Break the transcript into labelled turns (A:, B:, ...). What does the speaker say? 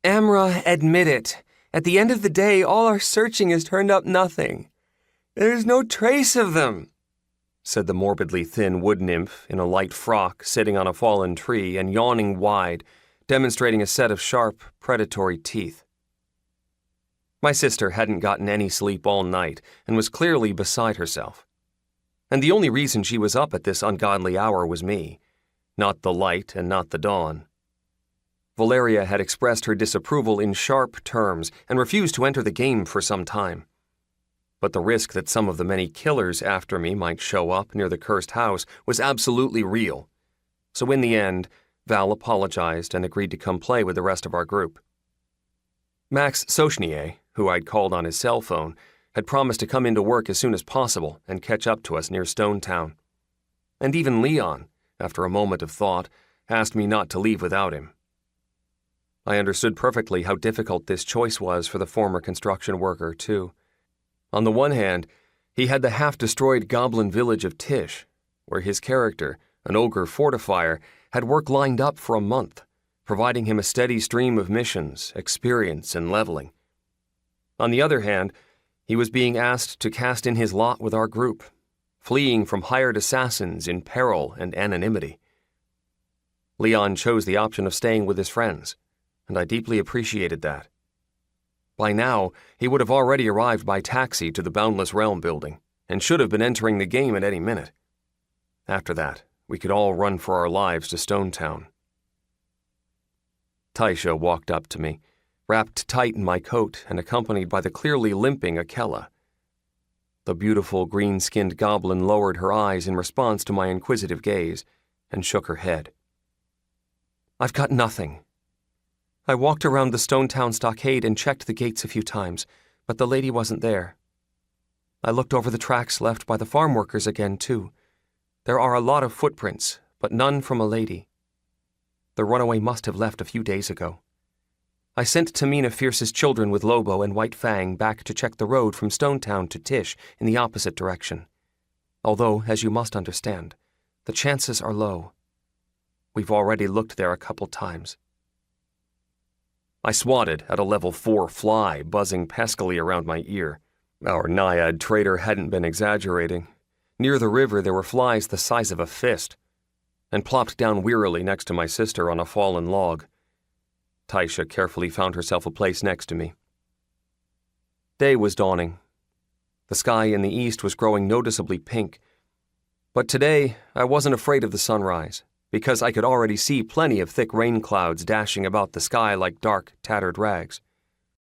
A: Amra, admit it. At the end of the day, all our searching has turned up nothing. There's no trace of them, said the morbidly thin wood nymph in a light frock sitting on a fallen tree and yawning wide, demonstrating a set of sharp, predatory teeth. My sister hadn't gotten any sleep all night and was clearly beside herself. And the only reason she was up at this ungodly hour was me, not the light and not the dawn. Valeria had expressed her disapproval in sharp terms and refused to enter the game for some time. But the risk that some of the many killers after me might show up near the cursed house was absolutely real. So in the end, Val apologized and agreed to come play with the rest of our group. Max Sochnier, who I'd called on his cell phone, had promised to come into work as soon as possible and catch up to us near Stonetown. And even Leon, after a moment of thought, asked me not to leave without him. I understood perfectly how difficult this choice was for the former construction worker, too. On the one hand, he had the half-destroyed goblin village of Tish, where his character, an ogre fortifier, had work lined up for a month, providing him a steady stream of missions, experience, and leveling. On the other hand, he was being asked to cast in his lot with our group, fleeing from hired assassins in peril and anonymity. Leon chose the option of staying with his friends, and I deeply appreciated that. By now, he would have already arrived by taxi to the Boundless Realm building, and should have been entering the game at any minute. After that, we could all run for our lives to Stonetown. Taisha walked up to me, wrapped tight in my coat and accompanied by the clearly limping Akella. The beautiful green-skinned goblin lowered her eyes in response to my inquisitive gaze and shook her head. "I've got nothing. I walked around the Stonetown stockade and checked the gates a few times, but the lady wasn't there. I looked over the tracks left by the farm workers again, too. There are a lot of footprints, but none from a lady. The runaway must have left a few days ago. I sent Tamina Fierce's children with Lobo and White Fang back to check the road from Stonetown to Tish in the opposite direction. Although, as you must understand, the chances are low. We've already looked there a couple times." I swatted at a level 4 fly buzzing peskily around my ear. Our naiad trader hadn't been exaggerating. Near the river there were flies the size of a fist, and plopped down wearily next to my sister on a fallen log. Taisha carefully found herself a place next to me. Day was dawning. The sky in the east was growing noticeably pink. But today, I wasn't afraid of the sunrise, because I could already see plenty of thick rain clouds dashing about the sky like dark, tattered rags.